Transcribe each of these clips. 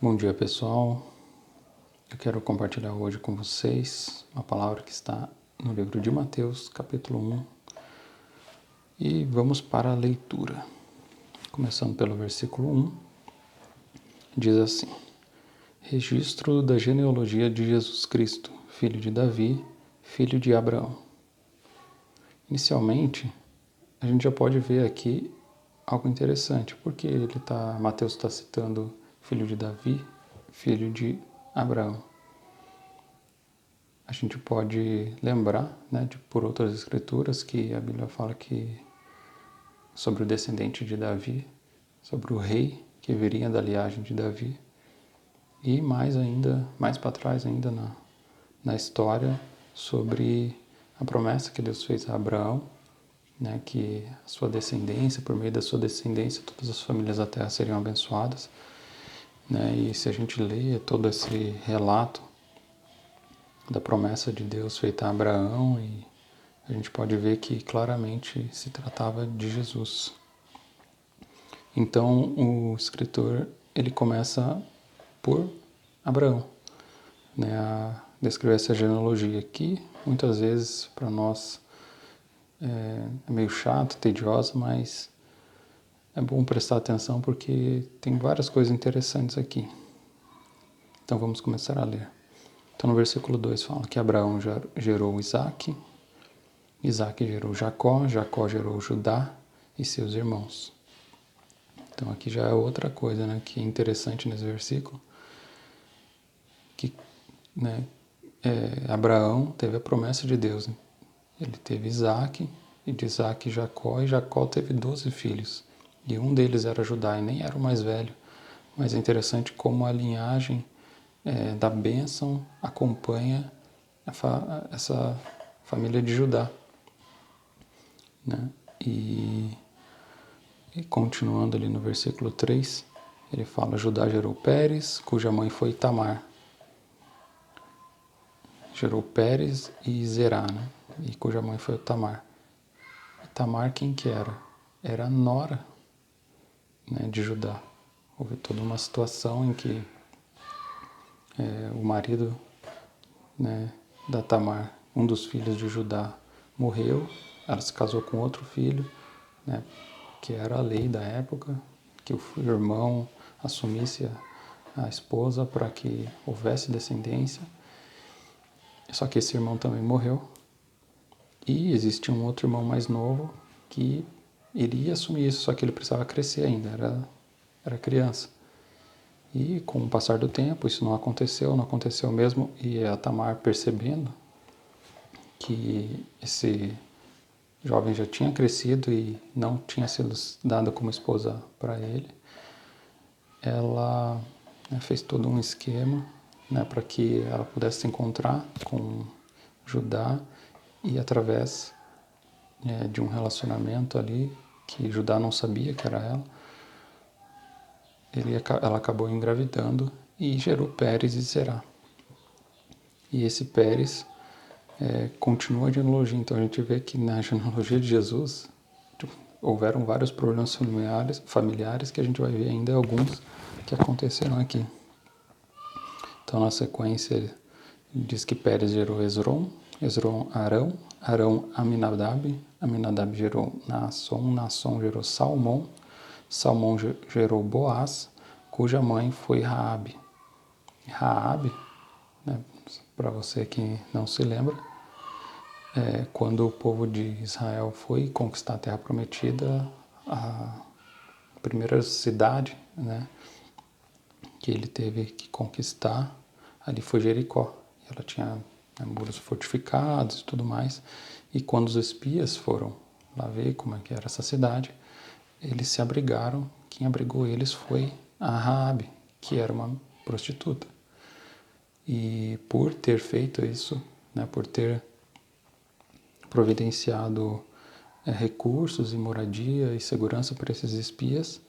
Bom dia, pessoal. Eu quero compartilhar hoje com vocês uma palavra que está no livro de Mateus, capítulo 1. E vamos para a leitura. Começando pelo versículo 1, diz assim: Registro da genealogia de Jesus Cristo, filho de Davi, filho de Abraão. Inicialmente, a gente já pode ver aqui algo interessante, porque Mateus está citando filho de Davi, filho de Abraão. A gente pode lembrar, por outras escrituras, que a Bíblia fala que sobre o descendente de Davi, sobre o rei que viria da linhagem de Davi, e mais para trás ainda na história, sobre a promessa que Deus fez a Abraão, que a sua descendência, por meio da sua descendência, todas as famílias da terra seriam abençoadas. E se a gente lê todo esse relato da promessa de Deus feita a Abraão, e a gente pode ver que claramente se tratava de Jesus. Então o escritor ele começa por Abraão, a descrever essa genealogia aqui. Muitas vezes para nós é meio chato, tediosa, mas é bom prestar atenção porque tem várias coisas interessantes aqui. Então vamos começar a ler. Então no versículo 2 fala que Abraão gerou Isaac, Isaac gerou Jacó, Jacó gerou Judá e seus irmãos. Então aqui já é outra coisa, que é interessante nesse versículo, que Abraão teve a promessa de Deus. Ele teve Isaac, e de Isaac Jacó, e Jacó teve 12 filhos. E um deles era Judá, e nem era o mais velho. Mas é interessante como a linhagem da bênção acompanha essa família de Judá. E continuando ali no versículo 3, ele fala: Judá gerou Pérez, cuja mãe foi Tamar. Gerou Pérez e Zerá, e cuja mãe foi Tamar. E Tamar quem que era? Era a nora, de Judá. Houve toda uma situação em que o marido da Tamar, um dos filhos de Judá, morreu. Ela se casou com outro filho, que era a lei da época, que o irmão assumisse a esposa para que houvesse descendência. Só que esse irmão também morreu. E existia um outro irmão mais novo que iria assumir isso, só que ele precisava crescer ainda, era criança. E com o passar do tempo, isso não aconteceu mesmo, e a Tamar, percebendo que esse jovem já tinha crescido e não tinha sido dada como esposa para ele, ela fez todo um esquema para que ela pudesse se encontrar com Judá, e através de um relacionamento ali, que Judá não sabia que era ela acabou engravidando e gerou Pérez e Zerá. E esse Pérez continua a genealogia. Então a gente vê que na genealogia de Jesus houveram vários problemas familiares que a gente vai ver ainda alguns que aconteceram aqui. Então na sequência ele diz que Pérez gerou Esrom, Esrom Arão, Arão Aminadab, Aminadab gerou Naasson, Naasson gerou Salmão, Salmão gerou Boaz, cuja mãe foi Raabe. Raabe, para você que não se lembra, quando o povo de Israel foi conquistar a Terra Prometida, a primeira cidade que ele teve que conquistar ali foi Jericó. Ela tinha muros fortificados e tudo mais. E quando os espias foram lá ver como é que era essa cidade, eles se abrigaram. Quem abrigou eles foi a Raabe, que era uma prostituta. E por ter feito isso, por ter providenciado recursos e moradia e segurança para esses espias,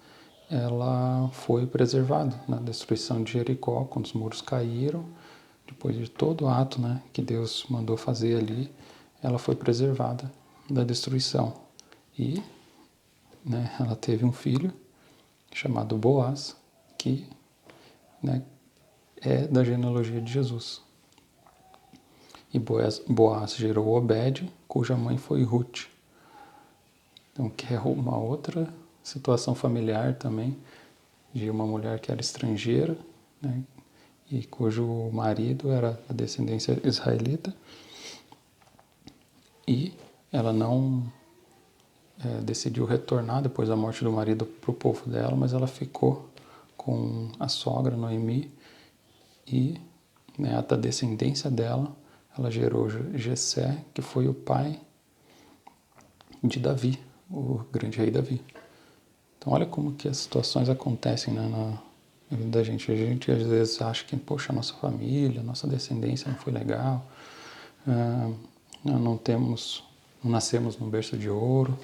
ela foi preservada na destruição de Jericó, quando os muros caíram. Depois de todo o ato que Deus mandou fazer ali, ela foi preservada da destruição. E ela teve um filho chamado Boaz, que né, é da genealogia de Jesus. E Boaz gerou Obed, cuja mãe foi Ruth. Então, que é uma outra situação familiar também, de uma mulher que era estrangeira, né, e cujo marido era a descendência israelita, e ela não decidiu retornar depois da morte do marido para o povo dela, mas ela ficou com a sogra Noemi e, né, da descendência dela, ela gerou Jessé, que foi o pai de Davi, o grande rei Davi. Então olha como que as situações acontecem, né, na vida da gente. A gente às vezes acha que, poxa, a nossa família, a nossa descendência não foi legal, não nascemos num berço de ouro,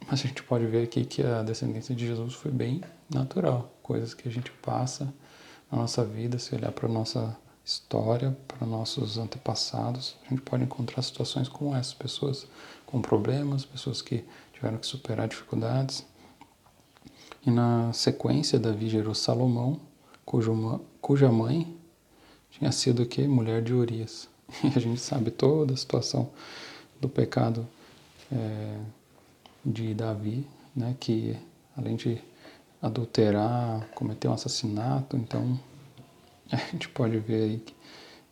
mas a gente pode ver aqui que a descendência de Jesus foi bem natural, coisas que a gente passa na nossa vida, se olhar para a nossa história, para nossos antepassados, a gente pode encontrar situações como essas, pessoas com problemas, pessoas que tiveram que superar dificuldades. E na sequência, Davi gerou Salomão, cuja mãe tinha sido o quê? Mulher de Urias. E a gente sabe toda a situação do pecado de Davi, né, que além de adulterar, cometeu um assassinato. Então a gente pode ver aí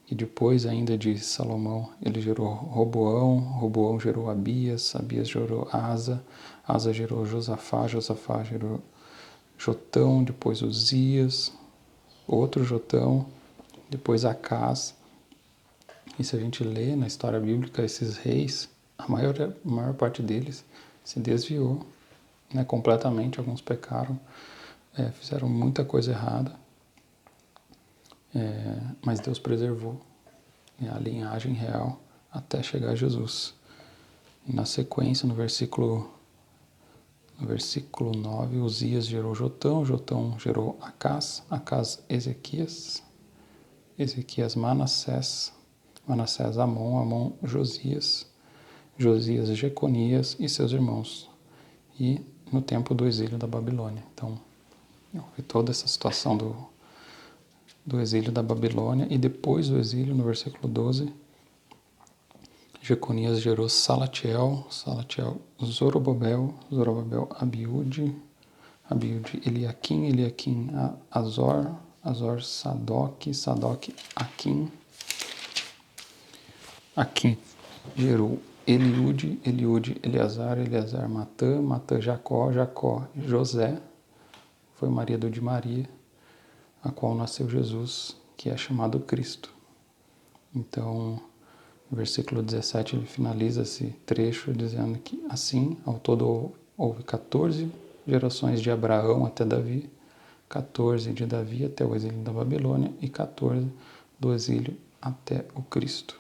que depois ainda de Salomão ele gerou Roboão, Roboão gerou Abias, Abias gerou Asa, Asa gerou Josafá, Josafá gerou Jotão, depois Uzias, outro Jotão, depois Acás. E se a gente lê na história bíblica esses reis, a maior parte deles se desviou, né, completamente. Alguns pecaram, fizeram muita coisa errada, mas Deus preservou, né, a linhagem real até chegar a Jesus. E na sequência, no versículo 9, Uzias gerou Jotão, Jotão gerou Acás, Acás Ezequias, Ezequias Manassés, Manassés Amon, Amon Josias, Josias Jeconias e seus irmãos. E no tempo do exílio da Babilônia. Então, houve toda essa situação do exílio da Babilônia. E depois do exílio, no versículo 12, Jeconias gerou Salatiel, Salatiel Zorobabel, Zorobabel Abiúde, Abiúde Eliaquim, Eliaquim Azor, Azor Sadoc, Sadoc Aquim, Aquim gerou Eliúde, Eliúde Eleazar, Eleazar Matã, Matã Jacó, Jacó José, foi marido de Maria, a qual nasceu Jesus, que é chamado Cristo. Então, no versículo 17, ele finaliza esse trecho dizendo que, assim, ao todo houve 14 gerações de Abraão até Davi, 14 de Davi até o exílio da Babilônia e 14 do exílio até o Cristo.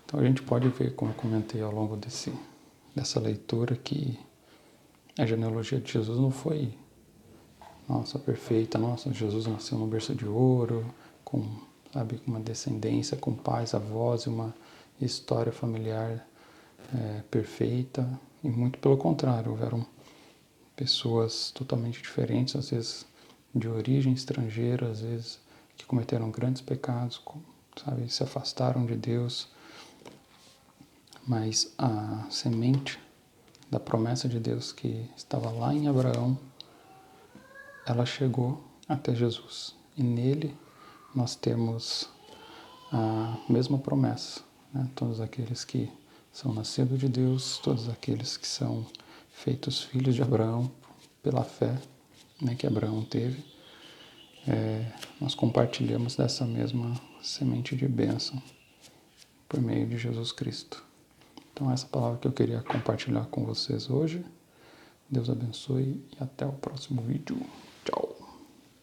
Então a gente pode ver, como comentei ao longo dessa leitura, que a genealogia de Jesus não foi, nossa, perfeita, nossa, Jesus nasceu num berço de ouro, com uma descendência, com pais, avós e uma história familiar perfeita. E muito pelo contrário, houveram pessoas totalmente diferentes, às vezes de origem estrangeira, às vezes que cometeram grandes pecados, se afastaram de Deus. Mas a semente da promessa de Deus que estava lá em Abraão, ela chegou até Jesus. E nele nós temos a mesma promessa, né? Todos aqueles que são nascidos de Deus, todos aqueles que são feitos filhos de Abraão pela fé, né, que Abraão teve, nós compartilhamos dessa mesma semente de bênção por meio de Jesus Cristo. Então essa palavra que eu queria compartilhar com vocês hoje. Deus abençoe e até o próximo vídeo. Tchau!